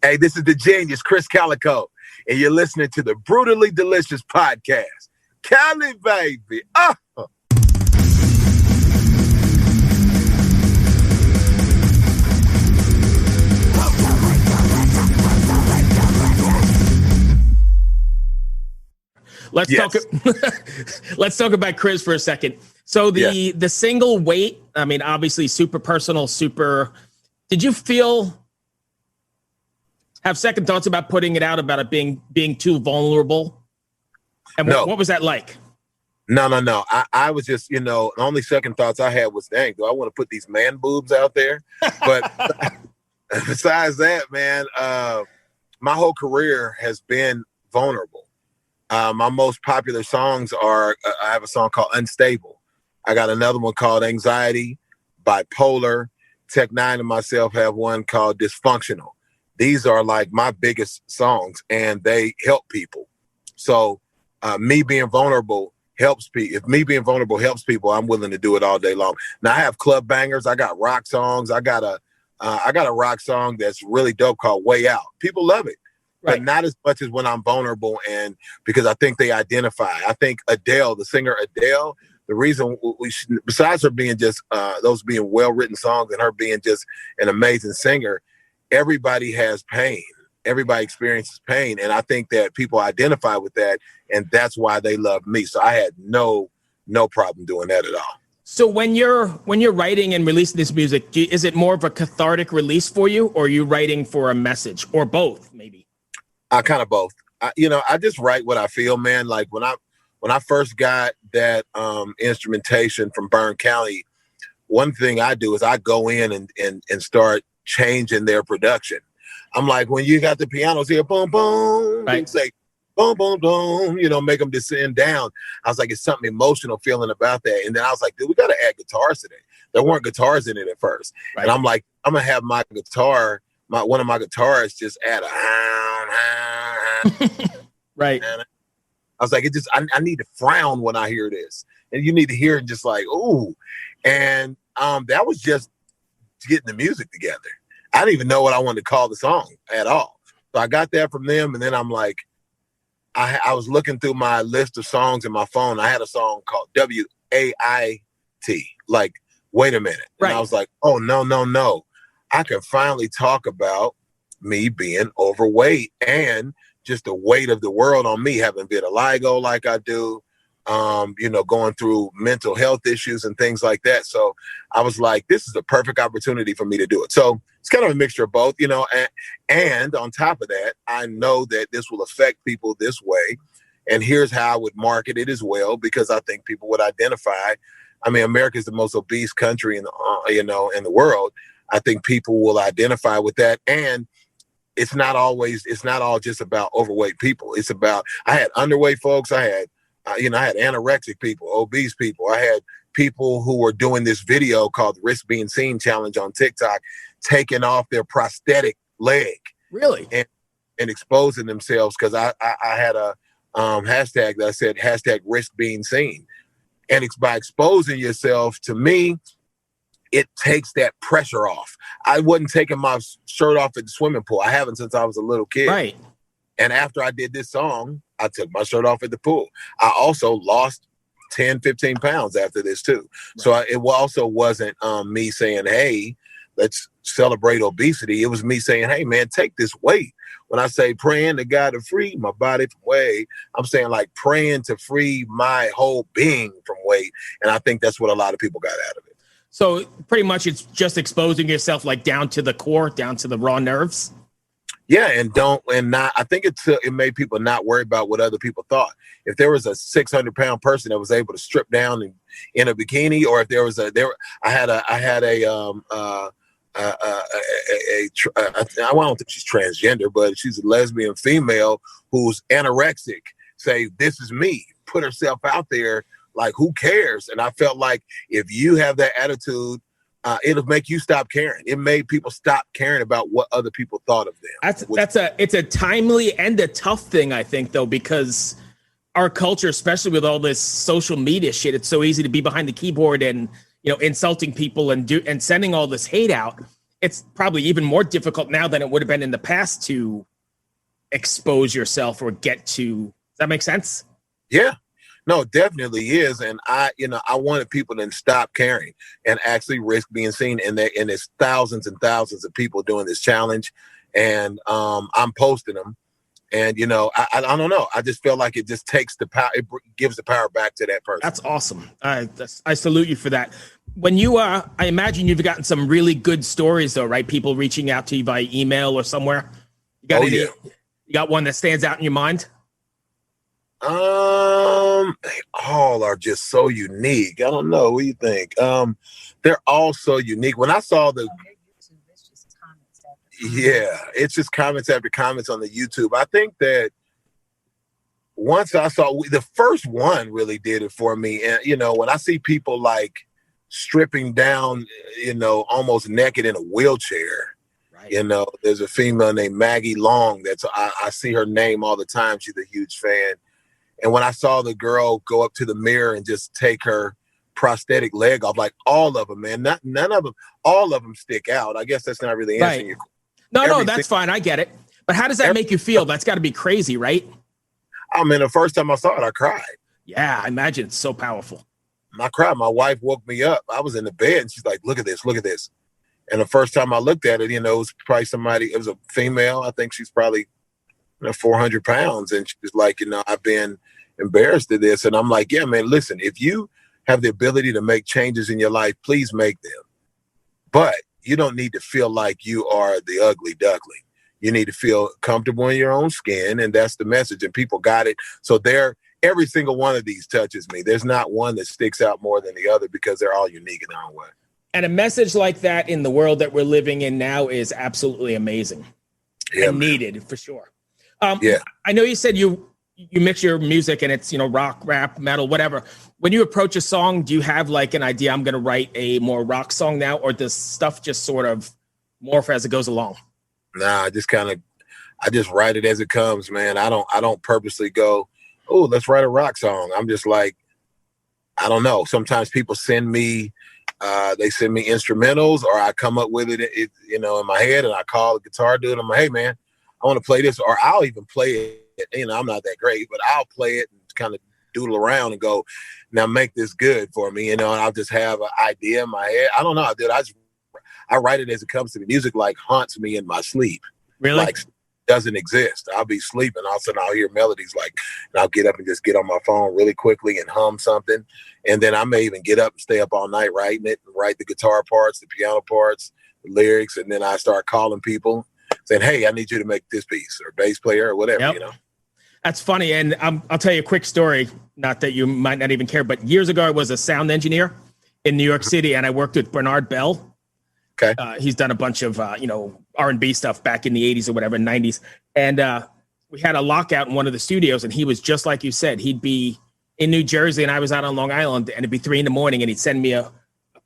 Hey, this is the genius, Krizz Kaliko, and you're listening to the Brutally Delicious podcast. Cali, baby. Oh. Let's talk about Krizz for a second. So the single Wait, I mean, obviously super personal, did you have second thoughts about putting it out, about it being too vulnerable? And what was that like? No. I was just, the only second thoughts I had was, dang, do I want to put these man boobs out there? But besides that, man, my whole career has been vulnerable. My most popular songs are, I have a song called Unstable. I got another one called Anxiety, Bipolar. Tech Nine and myself have one called Dysfunctional. These are like my biggest songs, and they help people. So me being vulnerable helps people. If me being vulnerable helps people, I'm willing to do it all day long. Now I have club bangers. I got rock songs. I got a rock song that's really dope called Way Out. People love it. Right. But not as much as when I'm vulnerable, and because I think they identify. I think Adele, the singer Adele, the reason besides her being just those being well-written songs and her being just an amazing singer, everybody has pain. Everybody experiences pain. And I think that people identify with that, and that's why they love me. So I had no problem doing that at all. So when you're writing and releasing this music, is it more of a cathartic release for you, or are you writing for a message, or both maybe? Kind of both. I just write what I feel, man. Like when I first got that instrumentation from Byrne County, one thing I do is I go in and start changing their production. I'm like, when you got the pianos here, boom, boom, right, and say, boom, boom, boom, make them descend down. I was like, it's something emotional feeling about that. And then I was like, dude, we got to add guitars today. There weren't guitars in it at first. Right. And I'm like, I'm going to have my guitar, one of my guitarists just add a right. And I was like, I need to frown when I hear this. And you need to hear it just like, ooh. And that was just getting the music together. I didn't even know what I wanted to call the song at all. So I got that from them, and then I'm like, I was looking through my list of songs in my phone. I had a song called W-A-I-T, like, wait a minute. Right. And I was like, oh, no. I can finally talk about me being overweight and just the weight of the world on me, having vitiligo like I do, going through mental health issues and things like that. So I was like, this is the perfect opportunity for me to do it. So it's kind of a mixture of both, and on top of that, I know that this will affect people this way. And here's how I would market it as well, because I think people would identify. I mean, America is the most obese country in the world. I think people will identify with that. And it's not all just about overweight people. It's about, I had underweight folks. I had anorexic people, obese people. I had people who were doing this video called Risk Being Seen Challenge on TikTok, taking off their prosthetic leg. Really? And exposing themselves, because I had a hashtag that said #Risk Being Seen. And it's by exposing yourself, to me, it takes that pressure off. I wasn't taking my shirt off at the swimming pool. I haven't since I was a little kid. Right. And after I did this song, I took my shirt off at the pool. I also lost 10, 15 pounds after this too. Right. So it also wasn't me saying, hey, let's celebrate obesity. It was me saying, hey, man, take this weight. When I say praying to God to free my body from weight, I'm saying like praying to free my whole being from weight. And I think that's what a lot of people got out of it. So pretty much it's just exposing yourself like down to the core, down to the raw nerves. Yeah, I think it made people not worry about what other people thought. If there was a 600-pound person that was able to strip down in a bikini, or if there was I don't think she's transgender, but she's a lesbian female who's anorexic, say, this is me, put herself out there. Like, who cares? And I felt like if you have that attitude, it'll make you stop caring. It made people stop caring about what other people thought of them. It's a timely and a tough thing, I think, though, because our culture, especially with all this social media shit, it's so easy to be behind the keyboard and insulting people and sending all this hate out. it's probably even more difficult now than it would have been in the past to expose yourself or get to. Does that make sense? Yeah. No, it definitely is. And I wanted people to stop caring and actually risk being seen. And there's thousands and thousands of people doing this challenge. And I'm posting them. And, I don't know. I just feel like it just takes the power. It gives the power back to that person. That's awesome. I salute you for that. When you, I imagine you've gotten some really good stories though, right? People reaching out to you via email or somewhere. You got one that stands out in your mind? They all are just so unique. I don't know. What do you think? They're all so unique. When I saw it's just comments after comments on the YouTube. I think that once I saw the first one really did it for me. And, when I see people like stripping down, almost naked in a wheelchair, right. There's a female named Maggie Long. I see her name all the time. She's a huge fan. And when I saw the girl go up to the mirror and just take her prosthetic leg off, like all of them, man, none of them, all of them stick out. I guess that's not really answering your question. No, that's fine. I get it. But how does that make you feel? That's got to be crazy, right? I mean, the first time I saw it, I cried. Yeah, I imagine it's so powerful. I cried. My wife woke me up. I was in the bed and she's like, look at this. And the first time I looked at it, it was probably it was a female. I think she's probably 400 pounds. And she's like, I've been embarrassed of this. And I'm like, yeah, man, listen, if you have the ability to make changes in your life, please make them. But you don't need to feel like you are the ugly duckling. You need to feel comfortable in your own skin. And that's the message. And people got it. So every single one of these touches me. There's not one that sticks out more than the other because they're all unique in their own way. And a message like that in the world that we're living in now is absolutely amazing and needed for sure. I know you said you mix your music and it's, rock, rap, metal, whatever. When you approach a song, do you have like an idea, I'm going to write a more rock song now, or does stuff just sort of morph as it goes along? Nah, I just write it as it comes, man. I don't purposely go, oh, let's write a rock song. I'm just like, I don't know. Sometimes people send me, they send me instrumentals, or I come up with it, in my head, and I call the guitar dude. I'm like, hey man, I want to play this, or I'll even play it. I'm not that great, but I'll play it and kind of doodle around and go, now make this good for me, and I'll just have an idea in my head. I don't know, dude. I write it as it comes to me. Music like haunts me in my sleep. Really? Like doesn't exist. I'll be sleeping, all of a sudden I'll hear melodies and I'll get up and just get on my phone really quickly and hum something. And then I may even get up and stay up all night writing it, and write the guitar parts, the piano parts, the lyrics, and then I start calling people saying, hey, I need you to make this piece, or bass player or whatever, That's funny. And I'll tell you a quick story, not that you might not even care, but years ago I was a sound engineer in New York City, and I worked with Bernard Bell. Okay. He's done a bunch of, R&B stuff back in the 80s or whatever, 90s. And we had a lockout in one of the studios, and he was just like you said. He'd be in New Jersey, and I was out on Long Island, and it'd be 3 a.m, and he'd send me a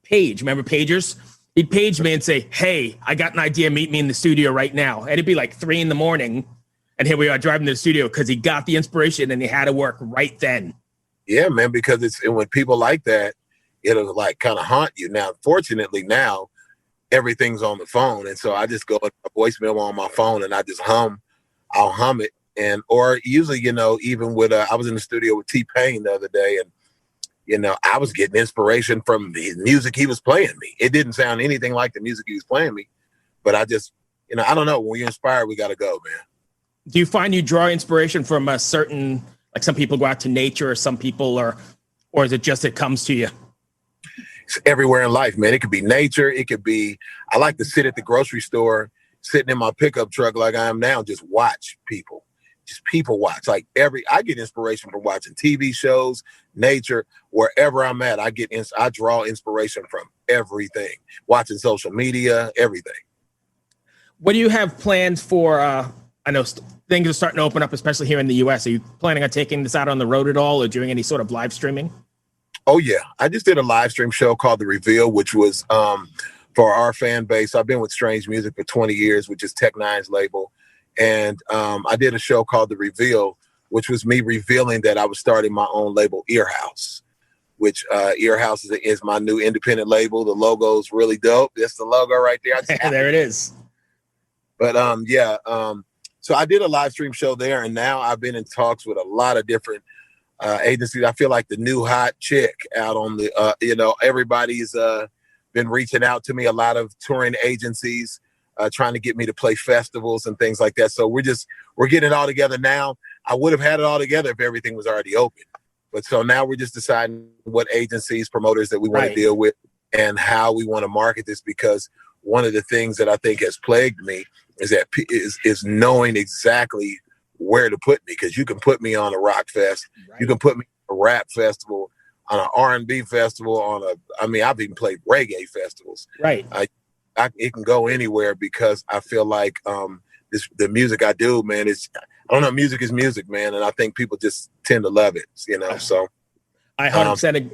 page. Remember pagers? He'd page me and say, hey, I got an idea. Meet me in the studio right now. And it'd be like 3 a.m, and here we are driving to the studio because he got the inspiration and he had to work right then. Yeah, man, because when people like that, it'll like kind of haunt you. Now, fortunately, now everything's on the phone. And so I just go to a voicemail on my phone and I just I'll hum it. Or usually, even with, I was in the studio with T-Pain the other day, and, I was getting inspiration from the music he was playing me. It didn't sound anything like the music he was playing me, but I just, I don't know. When you're inspired, we got to go, man. Do you find you draw inspiration from a certain, like some people go out to nature, or some people or is it just, it comes to you? It's everywhere in life, man. It could be nature. It could be, I like to sit at the grocery store, sitting in my pickup truck like I am now, just watch people. Just people watch. I get inspiration from watching TV shows, nature, wherever I'm at. I draw inspiration from everything. Watching social media, everything. What do you have planned for, I know things are starting to open up, especially here in the US. Are you planning on taking this out on the road at all, or doing any sort of live streaming? Oh yeah. I just did a live stream show called The Reveal, which was, for our fan base. I've been with Strange Music for 20 years, which is Tech Nine's label. And I did a show called The Reveal, which was me revealing that I was starting my own label, Earhouse. which Earhouse is my new independent label. The logo's really dope. That's the logo right there. There it is. But so I did a live stream show there, and now I've been in talks with a lot of different agencies. I feel like the new hot chick out on the, everybody's been reaching out to me, a lot of touring agencies trying to get me to play festivals and things like that. So we're getting it all together now. I would have had it all together if everything was already open. But so now we're just deciding what agencies, promoters that we want to deal with and how we want to market this, because one of the things that I think has plagued me is knowing exactly where to put me, because you can put me on a rock fest, you can put me on a rap festival, on an R&B festival, I've even played reggae festivals. Right. It can go anywhere, because I feel like the music I do, man, music is music, man, and I think people just tend to love it, so. I 100%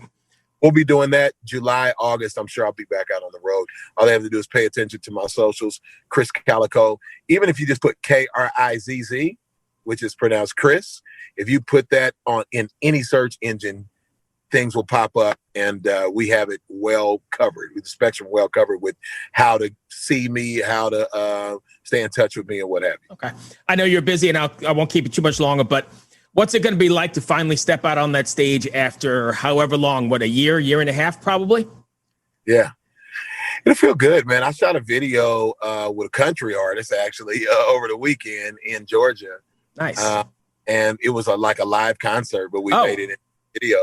we'll be doing that July, August. I'm sure I'll be back out on the road. All they have to do is pay attention to my socials, Krizz Kaliko. Even if you just put Krizz, which is pronounced Chris, if you put that in any search engine, things will pop up, and we have it well covered, with the spectrum well covered, with how to see me, how to stay in touch with me, and what have you. Okay. I know you're busy, and I won't keep you too much longer, but what's it going to be like to finally step out on that stage after however long, a year and a half, probably? Yeah. It'll feel good, man. I shot a video with a country artist, actually, over the weekend in Georgia. Nice. And it was like a live concert, but we made it in video.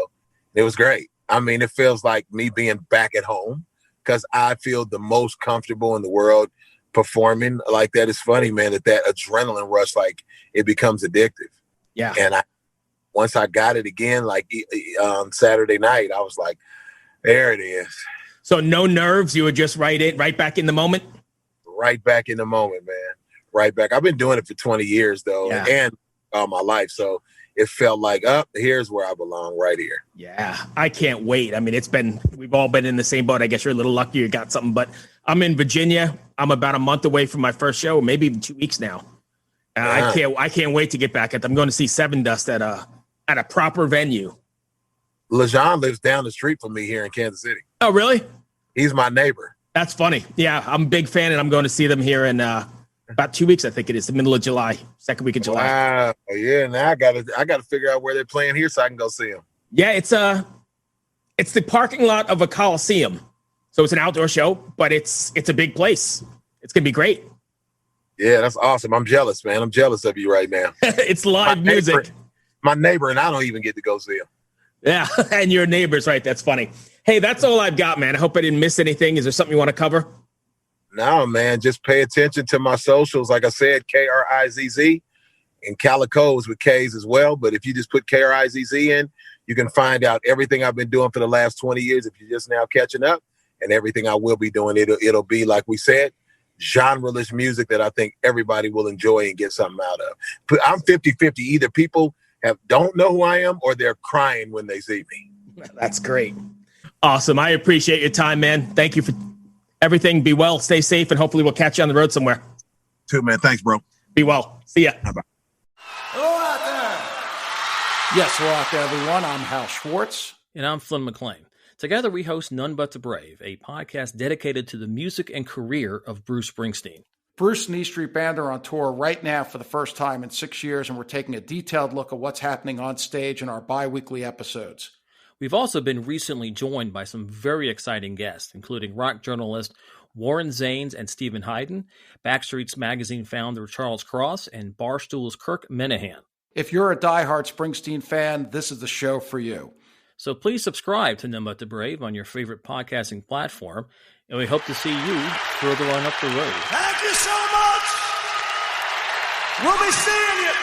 It was great. It feels like me being back at home, because I feel the most comfortable in the world performing like that. It's funny, man, that adrenaline rush, like, it becomes addictive. Yeah. And once I got it again, like on Saturday night, I was like, there it is. So no nerves. You were just right back in the moment. Right back in the moment, man. Right back. I've been doing it for 20 years though, and all my life. So it felt like, here's where I belong, right here. Yeah, I can't wait. We've all been in the same boat. I guess you're a little lucky you got something, but I'm in Virginia. I'm about a month away from my first show, maybe even 2 weeks now. I can't wait to get back I'm going to see Seven Dust at a proper venue. LeJean lives down the street from me here in Kansas City. Oh, really? He's my neighbor. That's funny. Yeah, I'm a big fan, and I'm going to see them here in about 2 weeks. I think it is the middle of July, second week of July. Wow. Yeah. Now I gotta figure out where they're playing here so I can go see them. Yeah, it's the parking lot of a Coliseum, so it's an outdoor show, but it's a big place. It's gonna be great. Yeah, that's awesome. I'm jealous, man. I'm jealous of you right now. It's live music. My neighbor and I don't even get to go see him. Yeah, and your neighbors, right? That's funny. Hey, that's all I've got, man. I hope I didn't miss anything. Is there something you want to cover? No, man. Just pay attention to my socials. Like I said, Krizz, and Kaliko is with K's as well. But if you just put Krizz in, you can find out everything I've been doing for the last 20 years. If you're just now catching up, and everything I will be doing, it'll be, like we said, genre-less music that I think everybody will enjoy and get something out of. But I'm 50-50. Either people don't know who I am, or they're crying when they see me. That's great. Awesome. I appreciate your time, man. Thank you for everything. Be well, stay safe, and hopefully we'll catch you on the road somewhere. Too, man. Thanks, bro. Be well. See ya. Bye-bye. Hello out there. Yes, hello out there, everyone. I'm Hal Schwartz. And I'm Flynn McLean. Together we host None But the Brave, a podcast dedicated to the music and career of Bruce Springsteen. Bruce and E Street Band are on tour right now for the first time in 6 years, and we're taking a detailed look at what's happening on stage in our bi-weekly episodes. We've also been recently joined by some very exciting guests, including rock journalist Warren Zanes and Stephen Hayden, Backstreet's Magazine founder Charles Cross, and Barstool's Kirk Minahan. If you're a diehard Springsteen fan, this is the show for you. So please subscribe to None But the Brave on your favorite podcasting platform, and we hope to see you further on up the road. Thank you so much. We'll be seeing you.